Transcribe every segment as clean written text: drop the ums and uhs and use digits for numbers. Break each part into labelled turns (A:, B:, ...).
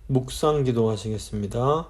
A: 묵상 기도하시겠습니다.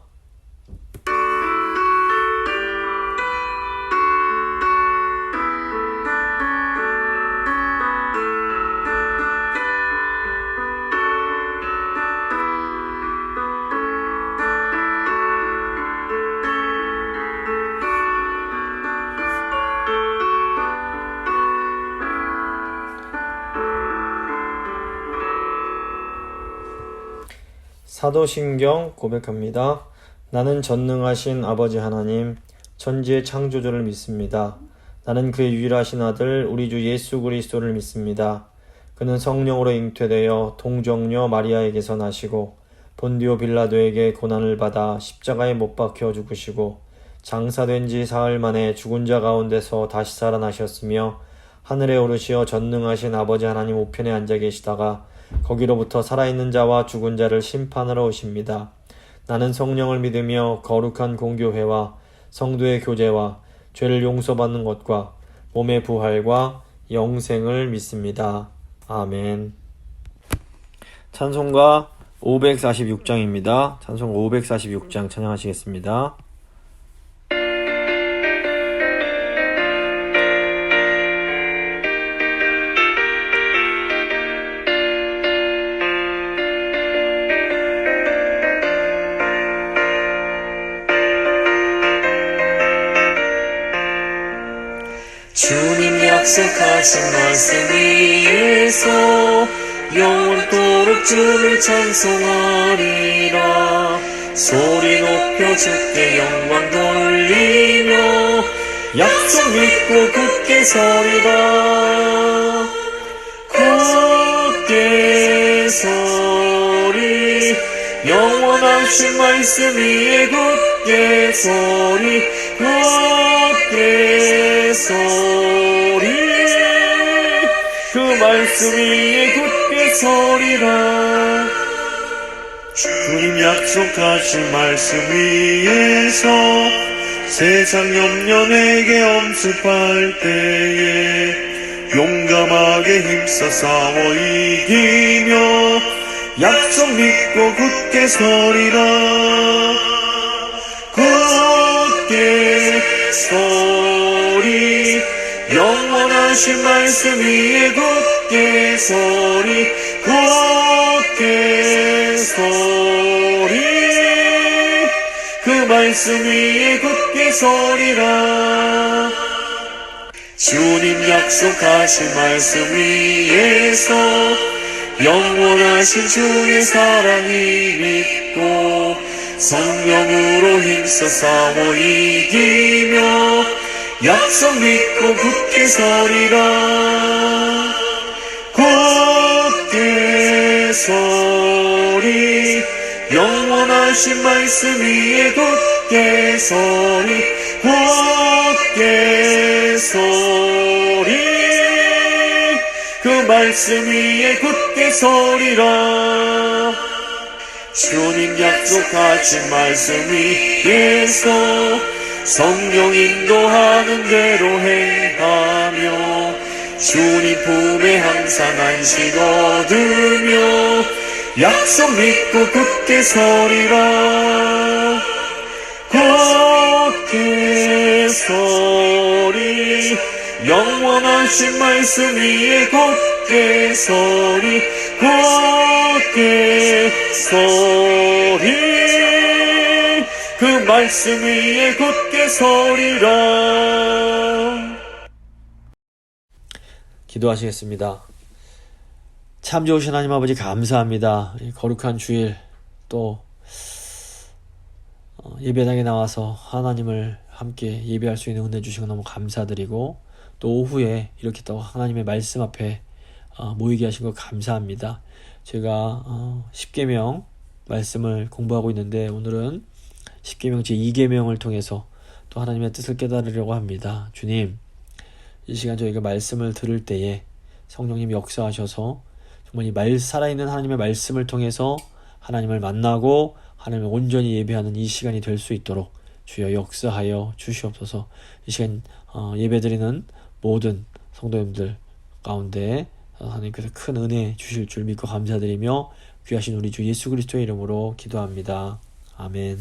A: 사도신경 고백합니다. 나는 전능하신 아버지 하나님, 천지의 창조주를 믿습니다. 나는 그의 유일하신 아들 우리 주 예수 그리스도를 믿습니다. 그는 성령으로 잉태되어 동정녀 마리아에게서 나시고 본디오 빌라도에게 고난을 받아 십자가에 못 박혀 죽으시고 장사된 지 사흘 만에 죽은 자 가운데서 다시 살아나셨으며 하늘에 오르시어 전능하신 아버지 하나님 우편에 앉아 계시다가 거기로부터 살아있는 자와 죽은 자를 심판하러 오십니다. 나는 성령을 믿으며 거룩한 공교회와 성도의 교제와 죄를 용서받는 것과 몸의 부활과 영생을 믿습니다. 아멘. 찬송가 546장입니다. 찬송 546장 찬양하시겠습니다.
B: 주님 약속하신 말씀 위에서 영원토록 주를 찬송하리라. 소리 높여 주께 영광 돌리며 약속 믿고 굳게 서리라. 굳게 서리 영원하신 말씀 위에 굳게 서리 굳게 서리 그 말씀 위에 굳게 서리라. 주님 약속하신 말씀 위에서 세상 염려 내게 엄습할 때에 용감하게 힘써 싸워 이기며 약속 믿고 굳게 서리라. 굳게 서리 영원하신 말씀 위에 굳게 서리 굳게 서리 그 말씀 위에 굳게 서리라. 주님 약속하신 말씀 위에서 영원하신 주의 사랑이 믿고 성령으로 힘써 싸워 이기며 약속 믿고 굳게 서리라. 굳게 서리 영원하신 말씀 위에 굳게 서리 굳게 서리 그 말씀 위에 굳게 서리라. 주님 약속하신 말씀 위에서 성령 인도하는 대로 행하며 주님 품에 항상 안식 얻으며 약속 믿고 굳게 서리라. 굳게 서리 영원하신 말씀 위에 굳게 서리 굳게 서리 그 말씀 위에 굳게 서리라.
A: 기도하시겠습니다. 참 좋으신 하나님 아버지 감사합니다. 거룩한 주일 또 예배당에 나와서 하나님을 함께 예배할 수 있는 은혜 주신 거 너무 감사드리고 또 오후에 이렇게 또 하나님의 말씀 앞에 모이게 하신 거 감사합니다. 제가 십계명 말씀을 공부하고 있는데 오늘은 십계명 제2계명을 통해서 또 하나님의 뜻을 깨달으려고 합니다. 주님, 이 시간 저희가 말씀을 들을 때에 성령님 역사하셔서 정말 이 살아있는 하나님의 말씀을 통해서 하나님을 만나고 하나님을 온전히 예배하는 이 시간이 될 수 있도록 주여 역사하여 주시옵소서. 이 시간 예배드리는 모든 성도님들 가운데 하나님께서 큰 은혜 주실 줄 믿고 감사드리며 귀하신 우리 주 예수 그리스도의 이름으로 기도합니다. 아멘.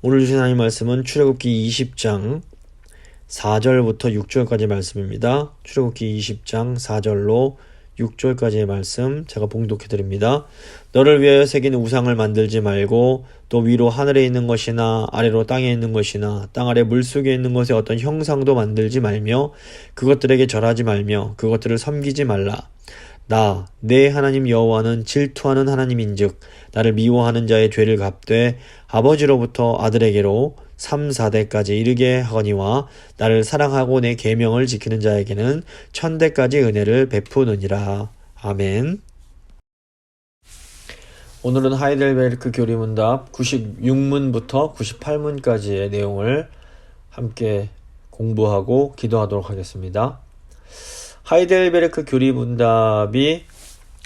A: 오늘 주신 하나님 말씀은 출애굽기 20장 4절부터 6절까지의 말씀입니다. 출애굽기 20장 4절로 6절까지의 말씀 제가 봉독해 드립니다. 너를 위하여 새긴 우상을 만들지 말고 또 위로 하늘에 있는 것이나 아래로 땅에 있는 것이나 땅 아래 물속에 있는 것의 어떤 형상도 만들지 말며 그것들에게 절하지 말며 그것들을 섬기지 말라. 나 내 하나님 여호와는 질투하는 하나님인즉 나를 미워하는 자의 죄를 갚되 아버지로부터 아들에게로 3, 4대까지 이르게 하거니와 나를 사랑하고 내 계명을 지키는 자에게는 1000대까지 은혜를 베푸느니라. 아멘. 오늘은 하이델베르크 교리문답 96문부터 98문까지의 내용을 함께 공부하고 기도하도록 하겠습니다. 하이델베르크 교리문답이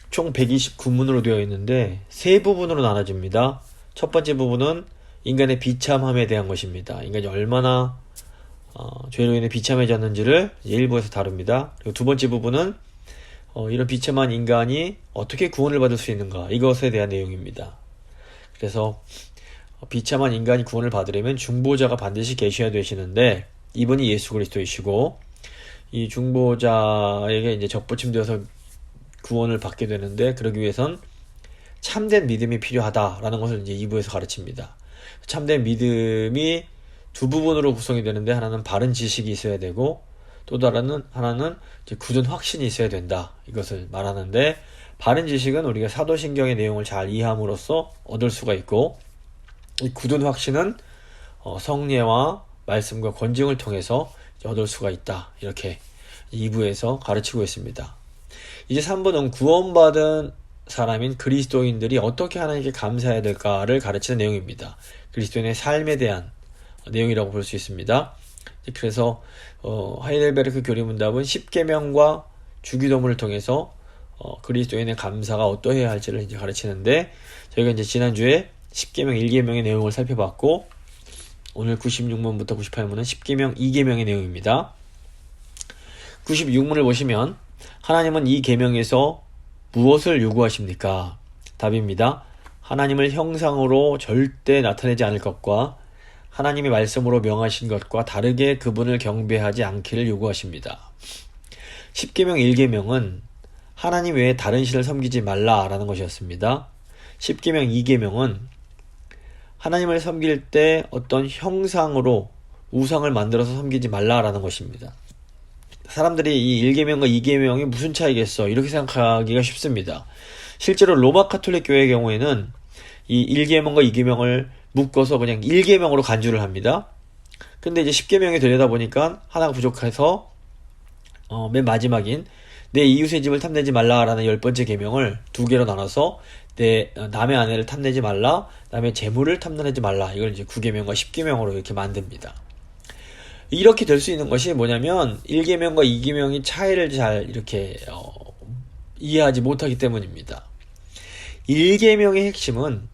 A: 총 129문으로 되어 있는데 세 부분으로 나눠집니다. 첫 번째 부분은 인간의 비참함에 대한 것입니다. 인간이 얼마나 죄로 인해 비참해졌는지를 1부에서 다룹니다. 그리고 두 번째 부분은 이런 비참한 인간이 어떻게 구원을 받을 수 있는가, 이것에 대한 내용입니다. 그래서 비참한 인간이 구원을 받으려면 중보자가 반드시 계셔야 되시는데 이분이 예수 그리스도이시고 이 중보자에게 이제 접붙임되어서 구원을 받게 되는데 그러기 위해선 참된 믿음이 필요하다라는 것을 이제 2부에서 가르칩니다. 참된 믿음이 두 부분으로 구성이 되는데 하나는 바른 지식이 있어야 되고 또 다른 하나는 이제 굳은 확신이 있어야 된다, 이것을 말하는데, 바른 지식은 우리가 사도신경의 내용을 잘 이해함으로써 얻을 수가 있고 이 굳은 확신은 성례와 말씀과 권징을 통해서 얻을 수가 있다, 이렇게 2부에서 가르치고 있습니다. 이제 3부는 구원받은 사람인 그리스도인들이 어떻게 하나님께 감사해야 될까를 가르치는 내용입니다. 그리스도인의 삶에 대한 내용이라고 볼 수 있습니다. 그래서 하이델베르크 교리문답은 10계명과 주기도문을 통해서 그리스도인의 감사가 어떠해야 할지를 이제 가르치는데, 저희가 이제 지난주에 10계명 1계명의 내용을 살펴봤고 오늘 96문부터 98문은 10계명 2계명의 내용입니다. 96문을 보시면 하나님은 이 계명에서 무엇을 요구하십니까? 답입니다. 하나님을 형상으로 절대 나타내지 않을 것과 하나님의 말씀으로 명하신 것과 다르게 그분을 경배하지 않기를 요구하십니다. 10계명 1계명은 하나님 외에 다른 신을 섬기지 말라라는 것이었습니다. 10계명 2계명은 하나님을 섬길 때 어떤 형상으로 우상을 만들어서 섬기지 말라라는 것입니다. 사람들이 이 1계명과 2계명이 무슨 차이겠어, 이렇게 생각하기가 쉽습니다. 실제로 로마 카톨릭 교회의 경우에는 이 1계명과 2계명을 묶어서 그냥 1계명으로 간주를 합니다. 근데 이제 10계명이 되려다 보니까 하나가 부족해서 맨 마지막인 내 이웃의 집을 탐내지 말라라는 10번째 계명을 2개로 나눠서 내 남의 아내를 탐내지 말라, 남의 재물을 탐내지 말라, 이걸 이제 9계명과 10계명으로 이렇게 만듭니다. 이렇게 될 수 있는 것이 뭐냐면 1계명과 2계명이 차이를 잘 이렇게 이해하지 못하기 때문입니다. 1계명의 핵심은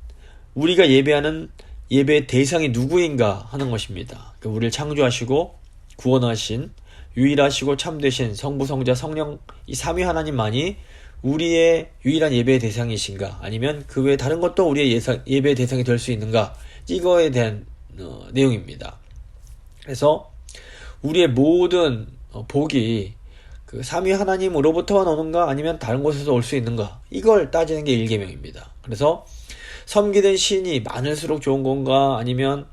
A: 우리가 예배하는 예배의 대상이 누구인가 하는 것입니다. 우리를 창조하시고 구원하신 유일하시고 참되신 성부, 성자, 성령, 이 삼위 하나님만이 우리의 유일한 예배의 대상이신가, 아니면 그 외에 다른 것도 우리의 예배의 대상이 될 수 있는가, 이거에 대한 내용입니다. 그래서 우리의 모든 복이 그 삼위 하나님으로부터만 오는가 아니면 다른 곳에서 올 수 있는가, 이걸 따지는 게 1계명입니다. 그래서 섬기는 신이 많을수록 좋은 건가, 아니면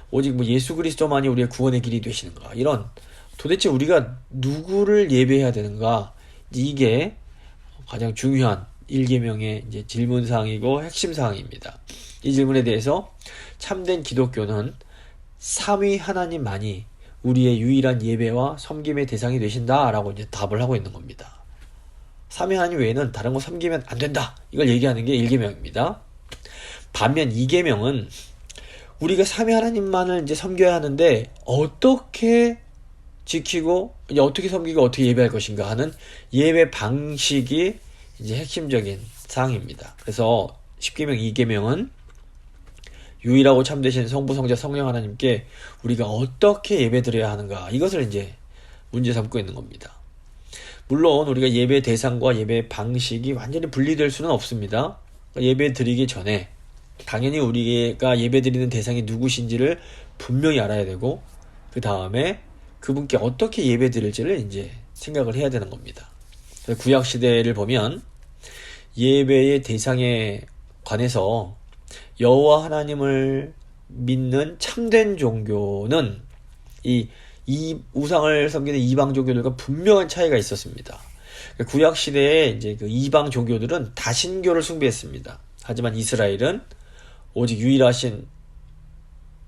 A: 오직 예수 그리스도만이 우리의 구원의 길이 되시는가, 이런 도대체 우리가 누구를 예배해야 되는가, 이게 가장 중요한 1계명의 이제 질문사항이고 핵심사항입니다. 이 질문에 대해서 참된 기독교는 삼위 하나님만이 우리의 유일한 예배와 섬김의 대상이 되신다라고 이제 답을 하고 있는 겁니다. 삼위 하나님 외에는 다른 거 섬기면 안 된다, 이걸 얘기하는 게 1계명입니다. 반면 2계명은 우리가 삼위 하나님만을 이제 섬겨야 하는데 어떻게 지키고 이제 어떻게 섬기고 어떻게 예배할 것인가 하는 예배 방식이 이제 핵심적인 사항입니다. 그래서 10계명 2계명은 유일하고 참되신 성부, 성자, 성령 하나님께 우리가 어떻게 예배드려야 하는가, 이것을 이제 문제 삼고 있는 겁니다. 물론 우리가 예배 대상과 예배 방식이 완전히 분리될 수는 없습니다.
C: 예배 드리기 전에 당연히 우리가 예배 드리는 대상이 누구신지를 분명히 알아야 되고, 그 다음에 그분께 어떻게 예배 드릴지를 이제 생각을 해야 되는 겁니다. 구약 시대를 보면 예배의 대상에 관해서 여호와 하나님을 믿는 참된 종교는 이 우상을 섬기는 이방 종교들과 분명한 차이가 있었습니다. 구약 시대에 이제 그 이방 종교들은 다신교를 숭배했습니다. 하지만 이스라엘은 오직 유일하신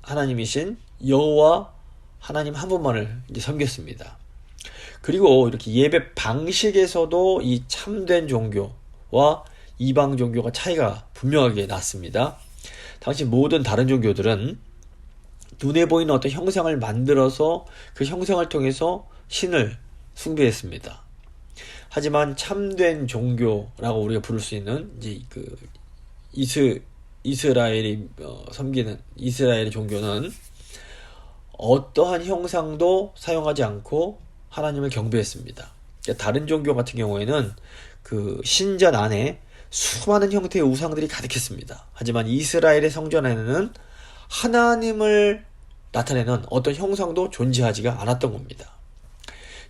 C: 하나님이신 여호와 하나님 한 분만을 이제 섬겼습니다. 그리고 이렇게 예배 방식에서도 이 참된 종교와 이방 종교가 차이가 분명하게 났습니다. 당시 모든 다른 종교들은 눈에 보이는 어떤 형상을 만들어서 그 형상을 통해서 신을 숭배했습니다. 하지만 참된 종교라고 우리가 부를 수 있는 이제 그 이스라엘이 섬기는 이스라엘의 종교는 어떠한 형상도 사용하지 않고 하나님을 경배했습니다. 다른 종교 같은 경우에는 그 신전 안에 수많은 형태의 우상들이 가득했습니다. 하지만 이스라엘의 성전 안에는 하나님을 나타내는 어떤 형상도 존재하지가 않았던 겁니다.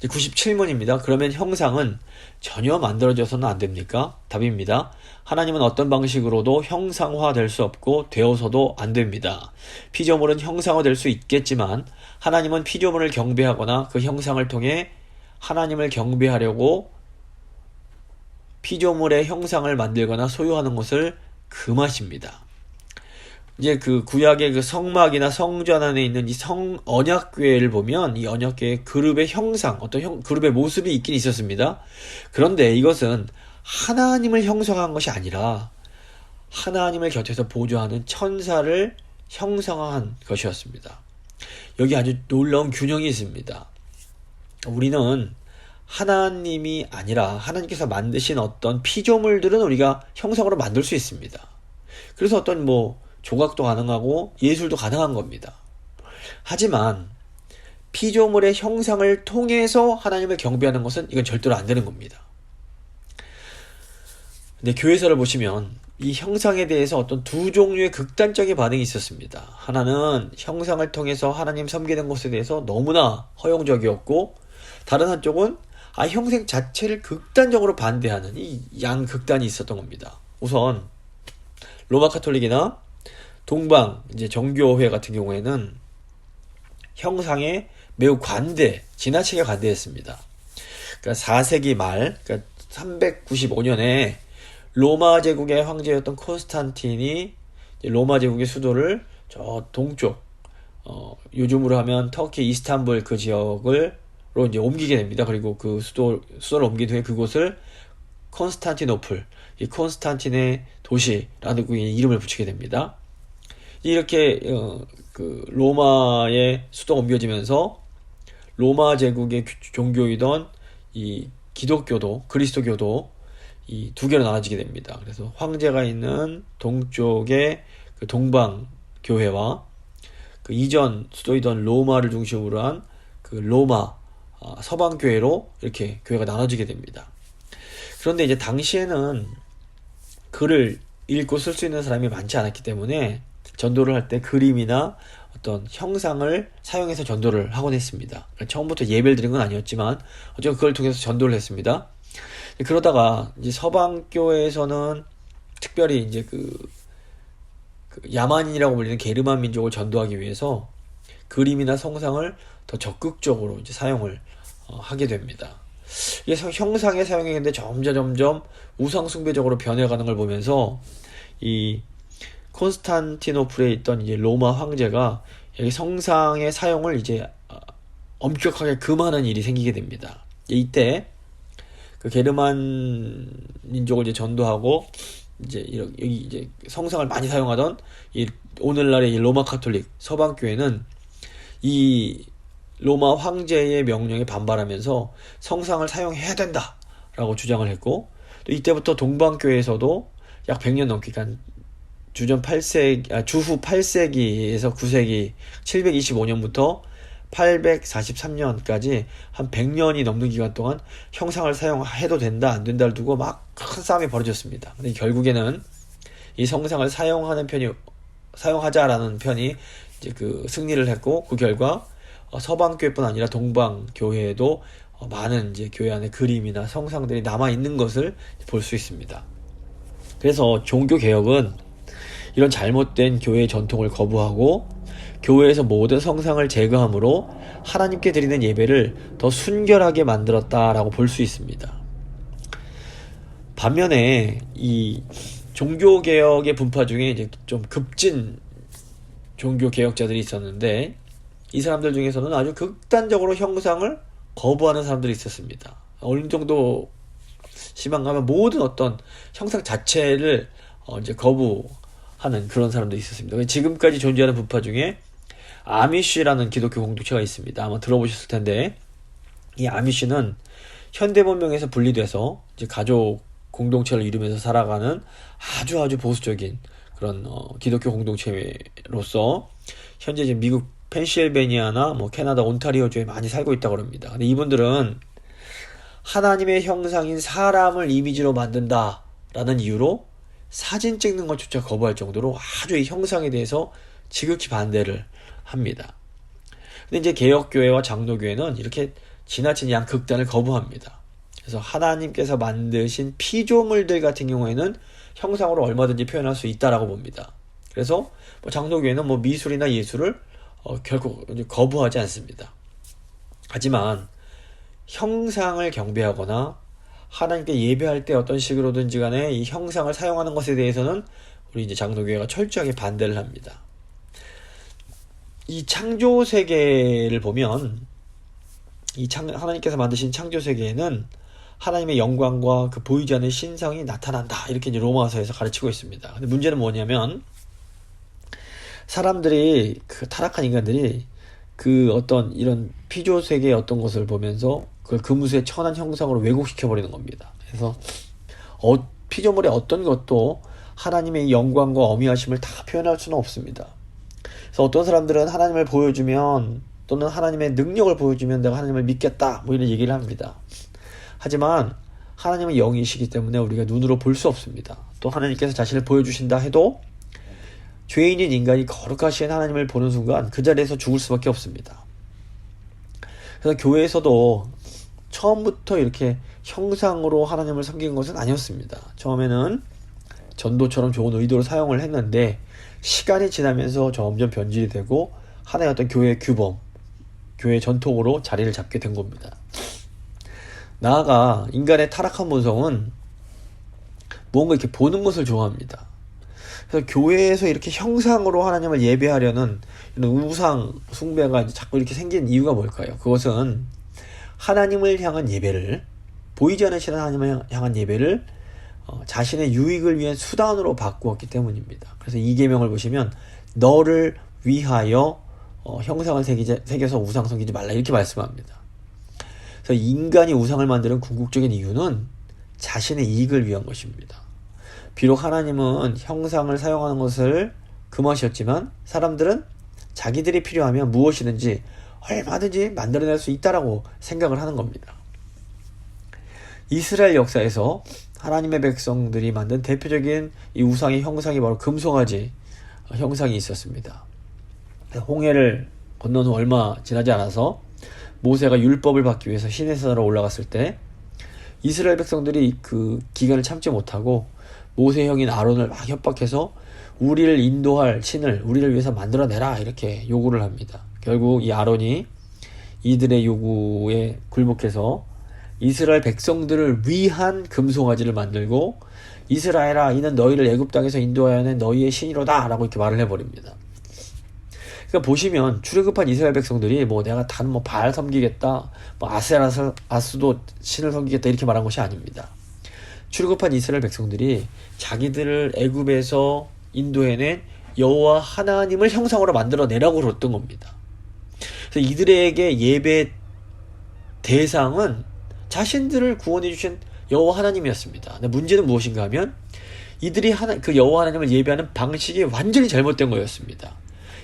C: 97문입니다. 그러면 형상은 전혀 만들어져서는 안 됩니까? 답입니다. 하나님은 어떤 방식으로도 형상화될 수 없고 되어서도 안 됩니다. 피조물은 형상화될 수 있겠지만 하나님은 피조물을 경배하거나 그 형상을 통해 하나님을 경배하려고 피조물의 형상을 만들거나 소유하는 것을 금하십니다. 이제 그 구약의 그 성막이나 성전 안에 있는 이 언약궤를 보면 이 언약궤의 그룹의 형상, 어떤 그룹의 모습이 있긴 있었습니다. 그런데 이것은 하나님을 형성한 것이 아니라 하나님을 곁에서 보조하는 천사를 형상화한 것이었습니다. 여기 아주 놀라운 균형이 있습니다. 우리는 하나님이 아니라 하나님께서 만드신 어떤 피조물들은 우리가 형상으로 만들 수 있습니다. 그래서 어떤 조각도 가능하고 예술도 가능한 겁니다. 하지만 피조물의 형상을 통해서 하나님을 경배하는 것은 이건 절대로 안 되는 겁니다. 근데 교회사를 보시면 이 형상에 대해서 어떤 두 종류의 극단적인 반응이 있었습니다. 하나는 형상을 통해서 하나님 섬기는 것에 대해서 너무나 허용적이었고, 다른 한쪽은 형상 자체를 극단적으로 반대하는 이 양극단이 있었던 겁니다. 우선 로마 카톨릭이나 동방 이제 정교회 같은 경우에는 형상에 매우 지나치게 관대했습니다. 그러니까 4세기 말, 그러니까 395년에 로마 제국의 황제였던 콘스탄틴이 로마 제국의 수도를 저 동쪽, 요즘으로 하면 터키 이스탄불 그 지역으로 이제 옮기게 됩니다. 그리고 그 수도를 옮긴 후에 그곳을 콘스탄티노플, 이 콘스탄틴의 도시라는 이름을 붙이게 됩니다. 이렇게 그 로마의 수도가 옮겨지면서 로마 제국의 종교이던 이 기독교도 그리스도교도 이 두 개로 나눠지게 됩니다. 그래서 황제가 있는 동쪽의 그 동방 교회와 그 이전 수도이던 로마를 중심으로 한 그 로마 서방 교회로 이렇게 교회가 나눠지게 됩니다. 그런데 이제 당시에는 글을 읽고 쓸 수 있는 사람이 많지 않았기 때문에 전도를 할 때 그림이나 어떤 형상을 사용해서 전도를 하곤 했습니다. 처음부터 예배를 드린 건 아니었지만 어쨌든 그걸 통해서 전도를 했습니다. 그러다가 이제 서방교회에서는 특별히 이제 그 야만인이라고 불리는 게르만 민족을 전도하기 위해서 그림이나 성상을 더 적극적으로 이제 사용을 하게 됩니다. 이게 형상의 사용인데 점점 우상 숭배적으로 변해가는 걸 보면서 이 콘스탄티노플에 있던 이제 로마 황제가 여기 성상의 사용을 이제 엄격하게 금하는 일이 생기게 됩니다. 이때 그 게르만 민족을 이제 전도하고 이제 여기 이제 성상을 많이 사용하던 이 오늘날의 이 로마 카톨릭 서방 교회는 이 로마 황제의 명령에 반발하면서 성상을 사용해야 된다라고 주장을 했고, 또 이때부터 동방 교회에서도 약 100년 넘게, 그러니까 주후 8세기에서 9세기 725년부터 843년까지 한 100년이 넘는 기간 동안 형상을 사용해도 된다 안 된다를 두고 막 큰 싸움이 벌어졌습니다. 근데 결국에는 이 성상을 사용하자라는 편이 이제 그 승리를 했고, 그 결과 서방교회뿐 아니라 동방교회에도 많은 이제 교회 안에 그림이나 성상들이 남아 있는 것을 볼 수 있습니다. 그래서 종교개혁은 이런 잘못된 교회의 전통을 거부하고 교회에서 모든 성상을 제거함으로 하나님께 드리는 예배를 더 순결하게 만들었다라고 볼 수 있습니다. 반면에 이 종교개혁의 분파 중에 이제 좀 급진 종교개혁자들이 있었는데, 이 사람들 중에서는 아주 극단적으로 형상을 거부하는 사람들이 있었습니다. 어느 정도 심한가 하면 모든 어떤 형상 자체를 이제 거부하는 그런 사람들이 있었습니다. 지금까지 존재하는 분파 중에 아미쉬라는 기독교 공동체가 있습니다. 아마 들어보셨을 텐데, 이 아미쉬는 현대 문명에서 분리돼서 이제 가족 공동체를 이루면서 살아가는 아주 보수적인 그런 기독교 공동체로서 현재 지금 미국 펜실베니아나 뭐 캐나다 온타리오주에 많이 살고 있다고 합니다. 근데 이분들은 하나님의 형상인 사람을 이미지로 만든다라는 이유로 사진 찍는 것조차 거부할 정도로 아주 이 형상에 대해서 지극히 반대를 합니다. 근데 이제 개혁교회와 장로교회는 이렇게 지나친 양극단을 거부합니다. 그래서 하나님께서 만드신 피조물들 같은 경우에는 형상으로 얼마든지 표현할 수 있다라고 봅니다. 그래서 뭐 장로교회는 뭐 미술이나 예술을 결코 거부하지 않습니다. 하지만 형상을 경배하거나 하나님께 예배할 때 어떤 식으로든지 간에 이 형상을 사용하는 것에 대해서는 우리 이제 장로교회가 철저하게 반대를 합니다. 이 창조 세계를 보면 하나님께서 만드신 창조 세계에는 하나님의 영광과 그 보이지 않는 신성이 나타난다, 이렇게 이제 로마서에서 가르치고 있습니다. 근데 문제는 뭐냐면, 사람들이, 그 타락한 인간들이 그 어떤 이런 피조 세계의 어떤 것을 보면서 그걸 금수의 천한 형상으로 왜곡시켜 버리는 겁니다. 그래서 피조물의 어떤 것도 하나님의 영광과 어미하심을 다 표현할 수는 없습니다. 그래서 어떤 사람들은 하나님을 보여주면, 또는 하나님의 능력을 보여주면 내가 하나님을 믿겠다, 뭐 이런 얘기를 합니다. 하지만 하나님은 영이시기 때문에 우리가 눈으로 볼 수 없습니다. 또 하나님께서 자신을 보여주신다 해도 죄인인 인간이 거룩하신 하나님을 보는 순간 그 자리에서 죽을 수밖에 없습니다. 그래서 교회에서도 처음부터 이렇게 형상으로 하나님을 섬긴 것은 아니었습니다. 처음에는 전도처럼 좋은 의도로 사용을 했는데, 시간이 지나면서 점점 변질이 되고 하나의 어떤 교회의 규범, 교회의 전통으로 자리를 잡게 된 겁니다. 나아가 인간의 타락한 본성은 무언가 이렇게 보는 것을 좋아합니다. 그래서 교회에서 이렇게 형상으로 하나님을 예배하려는 이런 우상 숭배가 이제 자꾸 이렇게 생긴 이유가 뭘까요? 그것은 하나님을 향한 예배를, 보이지 않으시는 하나님을 향한 예배를 자신의 유익을 위한 수단으로 바꾸었기 때문입니다. 그래서 이 계명을 보시면 너를 위하여 형상을 새겨서 우상 섬기지 말라, 이렇게 말씀합니다. 그래서 인간이 우상을 만드는 궁극적인 이유는 자신의 이익을 위한 것입니다. 비록 하나님은 형상을 사용하는 것을 금하셨지만 사람들은 자기들이 필요하면 무엇이든지 얼마든지 만들어낼 수 있다라고 생각을 하는 겁니다. 이스라엘 역사에서 하나님의 백성들이 만든 대표적인 이 우상의 형상이 바로 금송아지 형상이 있었습니다. 홍해를 건넌 후 얼마 지나지 않아서 모세가 율법을 받기 위해서 시내산으로 올라갔을 때 이스라엘 백성들이 그 기간을 참지 못하고 모세 형인 아론을 막 협박해서 우리를 인도할 신을 우리를 위해서 만들어내라, 이렇게 요구를 합니다. 결국 이 아론이 이들의 요구에 굴복해서 이스라엘 백성들을 위한 금송아지를 만들고, 이스라엘아, 이는 너희를 애굽 땅에서 인도하여 낸 너희의 신이로다, 라고 이렇게 말을 해버립니다. 그러니까 보시면 출애굽한 이스라엘 백성들이 뭐 내가 단 뭐 바알 섬기겠다, 뭐 아스도 신을 섬기겠다, 이렇게 말한 것이 아닙니다. 출애굽한 이스라엘 백성들이 자기들을 애굽에서 인도해낸 여호와 하나님을 형상으로 만들어내라고 그랬던 겁니다. 그래서 이들에게 예배 대상은 자신들을 구원해 주신 여호와 하나님이었습니다. 근데 문제는 무엇인가 하면 이들이 그 여호와 하나님을 예배하는 방식이 완전히 잘못된 거였습니다.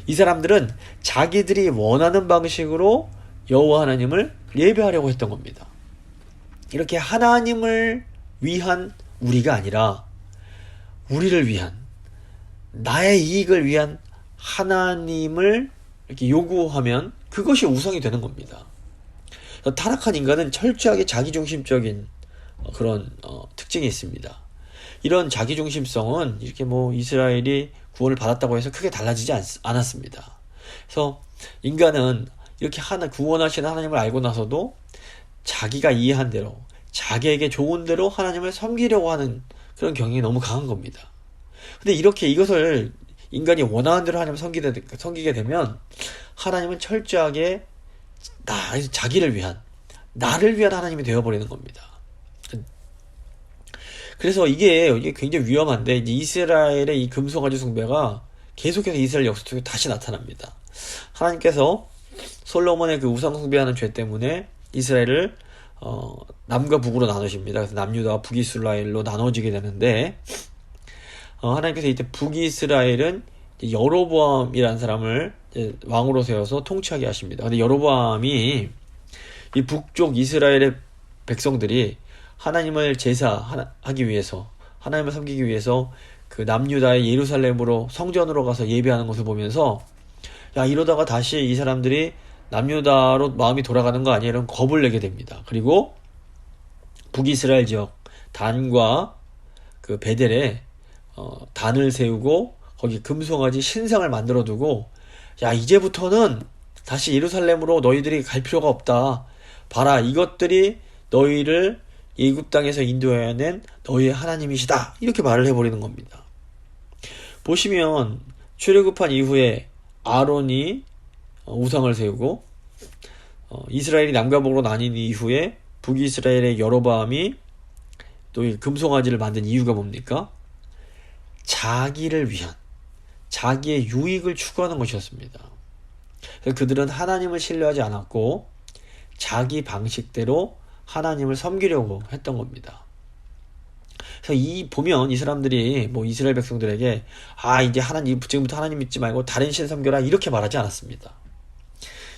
C: 이 사람들은 자기들이 원하는 방식으로 여호와 하나님을 예배하려고 했던 겁니다. 이렇게 하나님을 위한 우리가 아니라 우리를 위한, 나의 이익을 위한 하나님을 이렇게 요구하면 그것이 우상이 되는 겁니다. 타락한 인간은 철저하게 자기중심적인 그런 특징이 있습니다. 이런 자기중심성은 이렇게 뭐 이스라엘이 구원을 받았다고 해서 크게 달라지지 않았습니다. 그래서 인간은 이렇게 구원하시는 하나님을 알고 나서도 자기가 이해한 대로, 자기에게 좋은 대로 하나님을 섬기려고 하는 그런 경향이 너무 강한 겁니다. 근데 이렇게 이것을 인간이 원하는 대로 하나님을 섬기게 되면 하나님은 철저하게 자기를 위한, 나를 위한 하나님이 되어버리는 겁니다. 그래서 이게 굉장히 위험한데, 이제 이스라엘의 이 금송아지 숭배가 계속해서 이스라엘 역사 속에 다시 나타납니다. 하나님께서 솔로몬의 그 우상 숭배하는 죄 때문에 이스라엘을 남과 북으로 나누십니다. 그래서 남유다와 북이스라엘로 나눠지게 되는데, 하나님께서 이때 북이스라엘은 여로보암이라는 사람을 왕으로 세워서 통치하게 하십니다. 근데 여로보암이 이 북쪽 이스라엘의 백성들이 하나님을 제사하기 위해서, 하나님을 섬기기 위해서 그 남유다의 예루살렘으로 성전으로 가서 예배하는 것을 보면서, 야, 이러다가 다시 이 사람들이 남유다로 마음이 돌아가는 거 아니야? 이런 겁을 내게 됩니다. 그리고 북이스라엘 지역 단과 그 베델에 단을 세우고 거기 금송아지 신상을 만들어 두고, 야, 이제부터는 다시 예루살렘으로 너희들이 갈 필요가 없다. 봐라, 이것들이 너희를 애굽 땅에서 인도해낸 너희의 하나님이시다. 이렇게 말을 해버리는 겁니다. 보시면 출애굽한 이후에 아론이 우상을 세우고, 이스라엘이 남과 북으로 나뉜 이후에 북이스라엘의 여로보암이 또 이 금송아지를 만든 이유가 뭡니까? 자기를 위한, 자기의 유익을 추구하는 것이었습니다. 그래서 그들은 하나님을 신뢰하지 않았고 자기 방식대로 하나님을 섬기려고 했던 겁니다. 그래서 보면 이 사람들이 뭐 이스라엘 백성들에게 이제 지금부터 하나님 믿지 말고 다른 신 섬겨라 이렇게 말하지 않았습니다.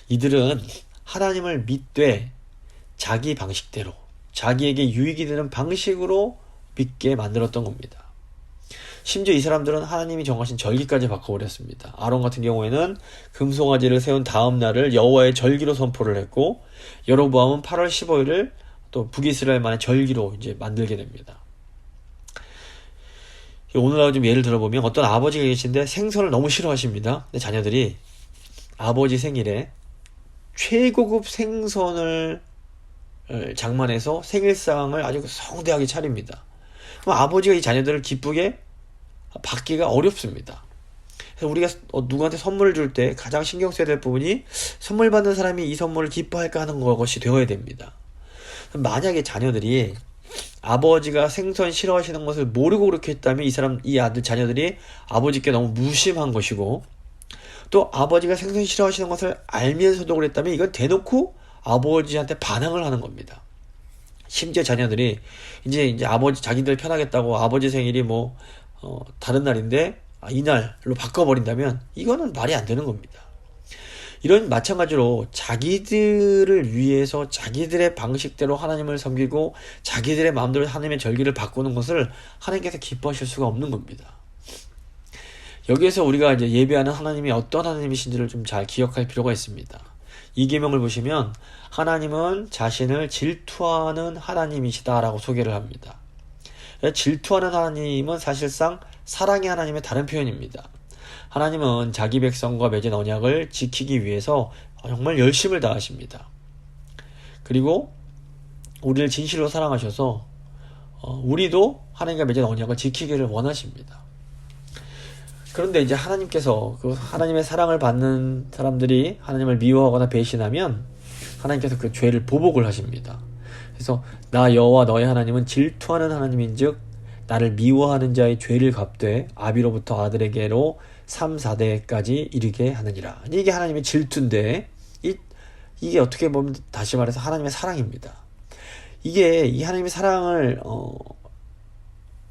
C: 이들은 하나님을 믿되 자기 방식대로, 자기에게 유익이 되는 방식으로 믿게 만들었던 겁니다. 심지어 이 사람들은 하나님이 정하신 절기까지 바꿔버렸습니다. 아론 같은 경우에는 금송아지를 세운 다음 날을 여호와의 절기로 선포를 했고, 여로보암은 8월 15일을 또 북이스라엘만의 절기로 이제 만들게 됩니다. 오늘하고 좀 예를 들어보면 어떤 아버지가 계신데 생선을 너무 싫어하십니다. 근데 자녀들이 아버지 생일에 최고급 생선을 장만해서 생일상을 아주 성대하게 차립니다. 그럼 아버지가 이 자녀들을 기쁘게 받기가 어렵습니다. 그래서 우리가 누구한테 선물을 줄 때 가장 신경 써야 될 부분이 선물 받는 사람이 이 선물을 기뻐할까 하는 것이 되어야 됩니다. 만약에 자녀들이 아버지가 생선 싫어하시는 것을 모르고 그렇게 했다면 이 자녀들이 아버지께 너무 무심한 것이고, 또 아버지가 생선 싫어하시는 것을 알면서도 그랬다면 이건 대놓고 아버지한테 반항을 하는 겁니다. 심지어 자녀들이 이제 아버지 자기들 편하겠다고 아버지 생일이 다른 날인데 이날로 바꿔버린다면 이거는 말이 안 되는 겁니다. 이런 마찬가지로 자기들을 위해서 자기들의 방식대로 하나님을 섬기고 자기들의 마음대로 하나님의 절기를 바꾸는 것을 하나님께서 기뻐하실 수가 없는 겁니다. 여기에서 우리가 이제 예배하는 하나님이 어떤 하나님이신지를 좀 잘 기억할 필요가 있습니다. 이 계명을 보시면 하나님은 자신을 질투하는 하나님이시다라고 소개를 합니다. 질투하는 하나님은 사실상 사랑의 하나님의 다른 표현입니다. 하나님은 자기 백성과 맺은 언약을 지키기 위해서 정말 열심을 다하십니다. 그리고 우리를 진실로 사랑하셔서 우리도 하나님과 맺은 언약을 지키기를 원하십니다. 그런데 이제 하나님께서 그 하나님의 사랑을 받는 사람들이 하나님을 미워하거나 배신하면 하나님께서 그 죄를 보복을 하십니다. 그래서 나 여호와 너의 하나님은 질투하는 하나님인즉 나를 미워하는 자의 죄를 갚되 아비로부터 아들에게로 3, 4대까지 이르게 하느니라. 이게 하나님의 질투인데 이게 어떻게 보면 다시 말해서 하나님의 사랑입니다. 이게 이 하나님의 사랑을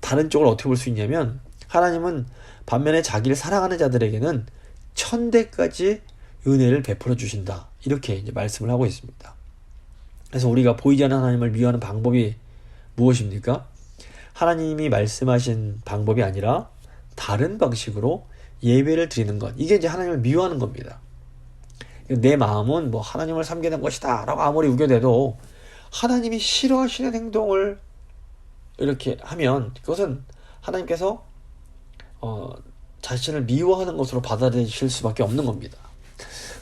C: 다른 쪽으로 어떻게 볼 수 있냐면, 하나님은 반면에 자기를 사랑하는 자들에게는 1000대까지 은혜를 베풀어 주신다. 이렇게 이제 말씀을 하고 있습니다. 그래서 우리가 보이지 않는 하나님을 미워하는 방법이 무엇입니까? 하나님이 말씀하신 방법이 아니라 다른 방식으로 예배를 드리는 것, 이게 이제 하나님을 미워하는 겁니다. 내 마음은 뭐 하나님을 섬기는 것이다 라고 아무리 우겨대도 하나님이 싫어하시는 행동을 이렇게 하면 그것은 하나님께서 자신을 미워하는 것으로 받아들이실 수밖에 없는 겁니다.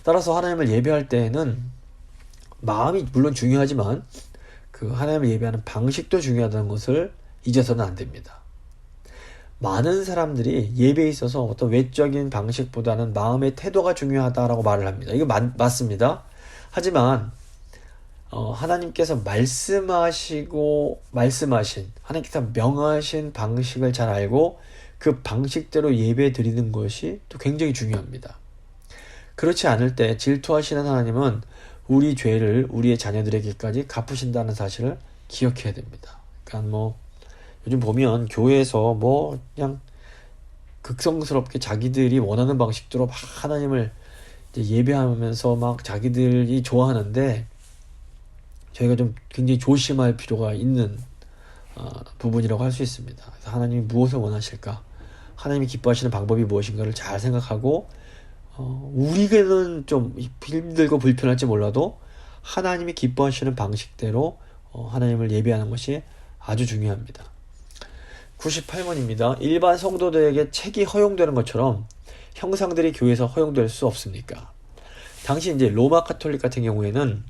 C: 따라서 하나님을 예배할 때에는 마음이 물론 중요하지만 그 하나님을 예배하는 방식도 중요하다는 것을 잊어서는 안 됩니다. 많은 사람들이 예배에 있어서 어떤 외적인 방식보다는 마음의 태도가 중요하다라고 말을 합니다. 이거 맞습니다. 하지만 하나님께서 말씀하신 하나님께서 명하신 방식을 잘 알고 그 방식대로 예배 드리는 것이 또 굉장히 중요합니다. 그렇지 않을 때 질투하시는 하나님은 우리 죄를 우리의 자녀들에게까지 갚으신다는 사실을 기억해야 됩니다. 그러니까 뭐 요즘 보면 교회에서 뭐 그냥 극성스럽게 자기들이 원하는 방식대로 막 하나님을 이제 예배하면서 막 자기들이 좋아하는데 저희가 좀 굉장히 조심할 필요가 있는 부분이라고 할 수 있습니다. 그래서 하나님이 무엇을 원하실까? 하나님이 기뻐하시는 방법이 무엇인가를 잘 생각하고 우리에게는 좀 힘들고 불편할지 몰라도 하나님이 기뻐하시는 방식대로 하나님을 예배하는 것이 아주 중요합니다. 98번입니다. 일반 성도들에게 책이 허용되는 것처럼 형상들이 교회에서 허용될 수 없습니까? 당시 이제 로마 카톨릭 같은 경우에는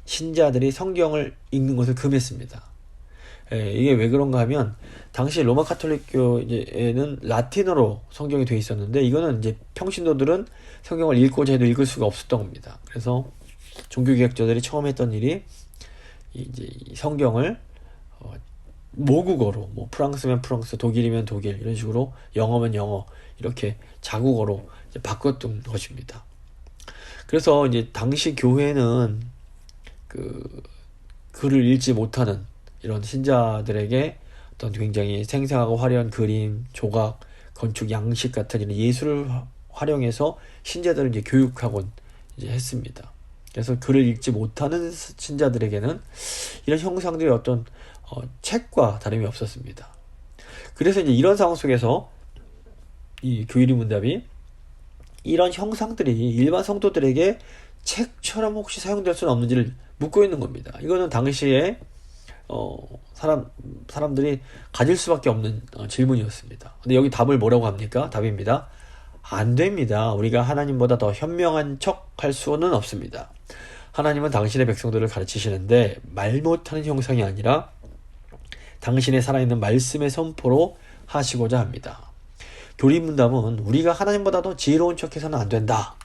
C: 신자들이 성경을 읽는 것을 금했습니다. 이게 왜 그런가 하면 당시 로마 카톨릭교에는 라틴어로 성경이 되어 있었는데 이거는 이제 평신도들은 성경을 읽고자 해도 읽을 수가 없었던 겁니다. 그래서 종교개혁자들이 처음 했던 일이 이제 성경을 모국어로, 뭐 프랑스면 프랑스, 독일이면 독일 이런 식으로 영어면 영어 이렇게 자국어로 이제 바꿨던 것입니다. 그래서 이제 당시 교회는 글을 읽지 못하는 이런 신자들에게 어떤 굉장히 생생하고 화려한 그림, 조각, 건축, 양식 같은 이런 예술을 활용해서 신자들을 이제 교육하곤 이제 했습니다. 그래서 글을 읽지 못하는 신자들에게는 이런 형상들이 어떤 책과 다름이 없었습니다. 그래서 이제 이런 상황 속에서 이 교일이 문답이 이런 형상들이 일반 성도들에게 책처럼 혹시 사용될 수는 없는지를 묻고 있는 겁니다. 이거는 당시에 사람들이 가질 수밖에 없는 질문이었습니다. 근데 여기 답을 뭐라고 합니까? 답입니다. 안 됩니다. 우리가 하나님보다 더 현명한 척 할 수는 없습니다. 하나님은 당신의 백성들을 가르치시는데 말 못하는 형상이 아니라 당신의 살아있는 말씀의 선포로 하시고자 합니다. 교리문답은 우리가 하나님보다 더 지혜로운 척해서는 안 된다.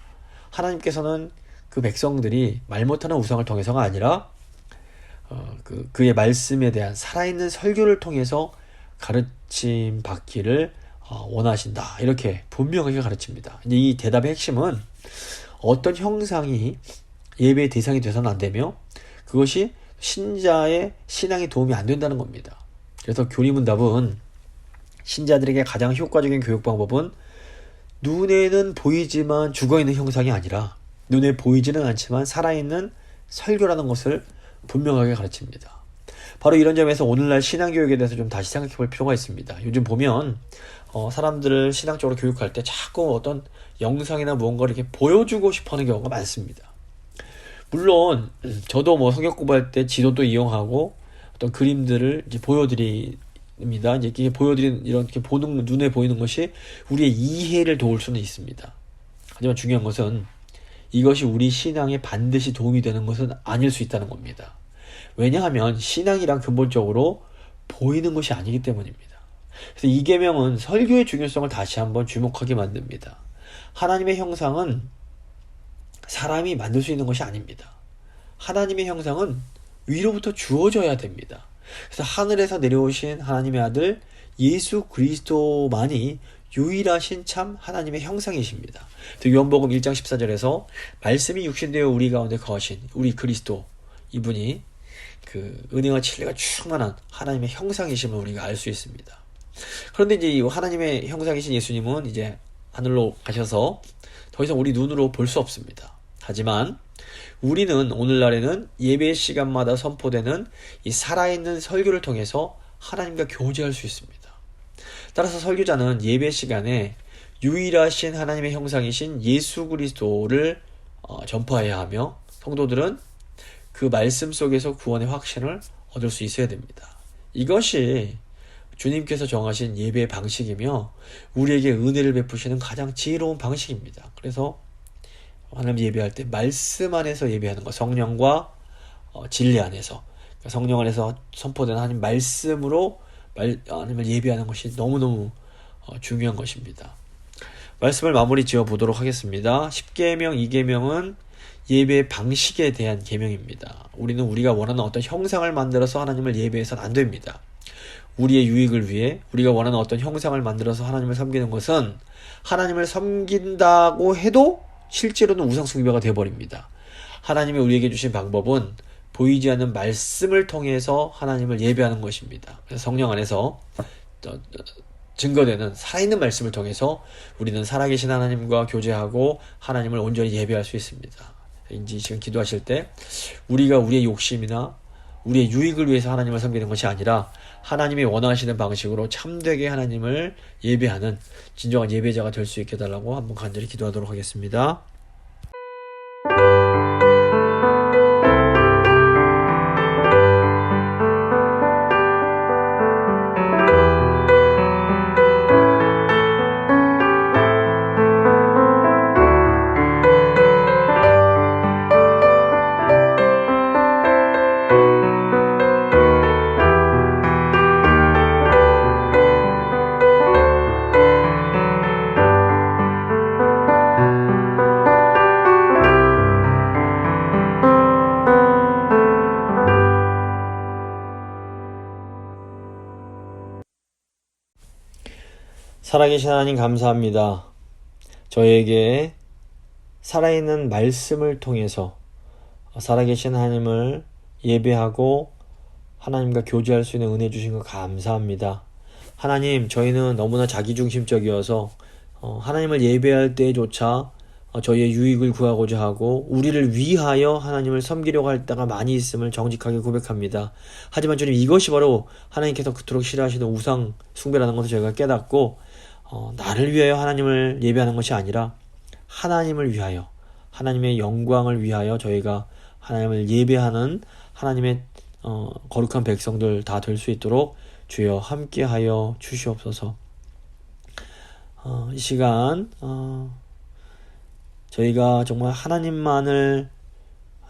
C: 하나님께서는 그 백성들이 말 못하는 우상을 통해서가 아니라 그의 말씀에 대한 살아있는 설교를 통해서 가르침 받기를 원하신다. 이렇게 분명하게 가르칩니다. 이제 이 대답의 핵심은 어떤 형상이 예배의 대상이 돼서는 안 되며 그것이 신자의 신앙에 도움이 안 된다는 겁니다. 그래서 교리문답은 신자들에게 가장 효과적인 교육 방법은 눈에는 보이지만 죽어있는 형상이 아니라 눈에 보이지는 않지만 살아있는 설교라는 것을 분명하게 가르칩니다. 바로 이런 점에서 오늘날 신앙교육에 대해서 좀 다시 생각해 볼 필요가 있습니다. 요즘 보면 사람들을 신앙적으로 교육할 때 자꾸 어떤 영상이나 무언가를 이렇게 보여주고 싶어 하는 경우가 많습니다. 물론 저도 뭐 성경 공부할 때 지도도 이용하고 어떤 그림들을 이제 보여드립니다. 이제 이게 보여드리는 이렇게 보는 눈에 보이는 것이 우리의 이해를 도울 수는 있습니다. 하지만 중요한 것은 이것이 우리 신앙에 반드시 도움이 되는 것은 아닐 수 있다는 겁니다. 왜냐하면 신앙이란 근본적으로 보이는 것이 아니기 때문입니다. 그래서 이 계명은 설교의 중요성을 다시 한번 주목하게 만듭니다. 하나님의 형상은 사람이 만들 수 있는 것이 아닙니다. 하나님의 형상은 위로부터 주어져야 됩니다. 그래서 하늘에서 내려오신 하나님의 아들 예수 그리스도만이 유일하신 참 하나님의 형상이십니다. 요한복음 1장 14절에서 말씀이 육신되어 우리 가운데 거하신 우리 그리스도 이분이 그 은혜와 진리가 충만한 하나님의 형상이심을 우리가 알 수 있습니다. 그런데 이제 이 하나님의 형상이신 예수님은 이제 하늘로 가셔서 더 이상 우리 눈으로 볼 수 없습니다. 하지만 우리는 오늘날에는 예배 시간마다 선포되는 이 살아있는 설교를 통해서 하나님과 교제할 수 있습니다. 따라서 설교자는 예배 시간에 유일하신 하나님의 형상이신 예수 그리스도를 전파해야 하며, 성도들은 그 말씀 속에서 구원의 확신을 얻을 수 있어야 됩니다. 이것이 주님께서 정하신 예배의 방식이며 우리에게 은혜를 베푸시는 가장 지혜로운 방식입니다. 그래서 하나님 예배할 때 말씀 안에서 예배하는 것, 성령과 진리 안에서, 그러니까 성령 안에서 선포된 하나님 말씀으로 하나님을 예배하는 것이 너무너무 중요한 것입니다. 말씀을 마무리 지어 보도록 하겠습니다. 10계명, 2계명은 예배의 방식에 대한 계명입니다. 우리는 우리가 원하는 어떤 형상을 만들어서 하나님을 예배해서는 안 됩니다. 우리의 유익을 위해 우리가 원하는 어떤 형상을 만들어서 하나님을 섬기는 것은 하나님을 섬긴다고 해도 실제로는 우상숭배가 되어버립니다. 하나님이 우리에게 주신 방법은 보이지 않는 말씀을 통해서 하나님을 예배하는 것입니다. 그래서 성령 안에서 증거되는 살아있는 말씀을 통해서 우리는 살아계신 하나님과 교제하고 하나님을 온전히 예배할 수 있습니다. 인지 지금 기도하실 때 우리가 우리의 욕심이나 우리의 유익을 위해서 하나님을 섬기는 것이 아니라 하나님이 원하시는 방식으로 참되게 하나님을 예배하는 진정한 예배자가 될 수 있게 해달라고 한번 간절히 기도하도록 하겠습니다.
A: 살아계신 하나님 감사합니다. 저에게 살아있는 말씀을 통해서 살아계신 하나님을 예배하고 하나님과 교제할 수 있는 은혜 주신 것 감사합니다. 하나님, 저희는 너무나 자기중심적이어서 하나님을 예배할 때조차 저희의 유익을 구하고자 하고 우리를 위하여 하나님을 섬기려고 할 때가 많이 있음을 정직하게 고백합니다. 하지만 주님, 이것이 바로 하나님께서 그토록 싫어하시는 우상 숭배라는 것을 저희가 깨닫고 나를 위하여 하나님을 예배하는 것이 아니라 하나님을 위하여, 하나님의 영광을 위하여 저희가 하나님을 예배하는 하나님의 거룩한 백성들 다 될 수 있도록 주여 함께하여 주시옵소서. 이 시간 저희가 정말 하나님만을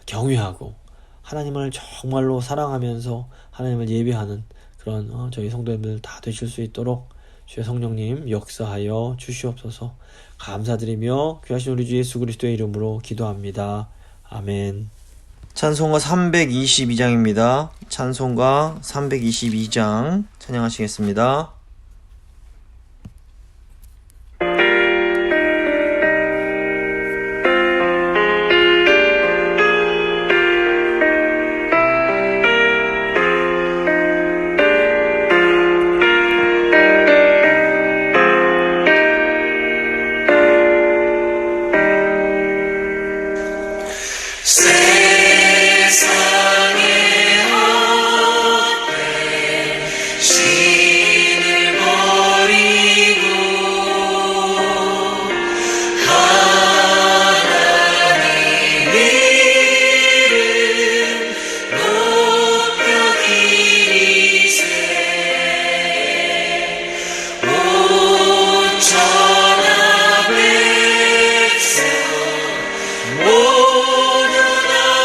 A: 경외하고 하나님을 정말로 사랑하면서 하나님을 예배하는 그런 저희 성도님들 다 되실 수 있도록 주의 성령님 역사하여 주시옵소서. 감사드리며 귀하신 우리 주 예수 그리스도의 이름으로 기도합니다. 아멘. 찬송가 322장입니다. 찬송가 322장 찬양하시겠습니다.
B: 모두 다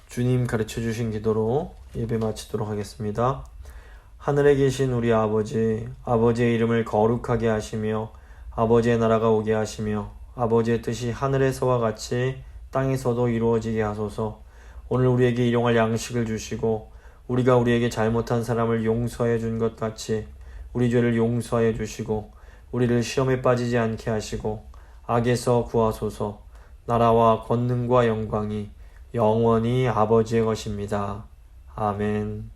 A: 주님 가르쳐 주신 기도로 예배 마치도록 하겠습니다. 하늘에 계신 우리 아버지, 아버지의 이름을 거룩하게 하시며 아버지의 나라가 오게 하시며 아버지의 뜻이 하늘에서와 같이 땅에서도 이루어지게 하소서. 오늘 우리에게 일용할 양식을 주시고 우리가 우리에게 잘못한 사람을 용서해 준 것 같이 우리 죄를 용서해 주시고 우리를 시험에 빠지지 않게 하시고 악에서 구하소서. 나라와 권능과 영광이 영원히 아버지의 것입니다. 아멘.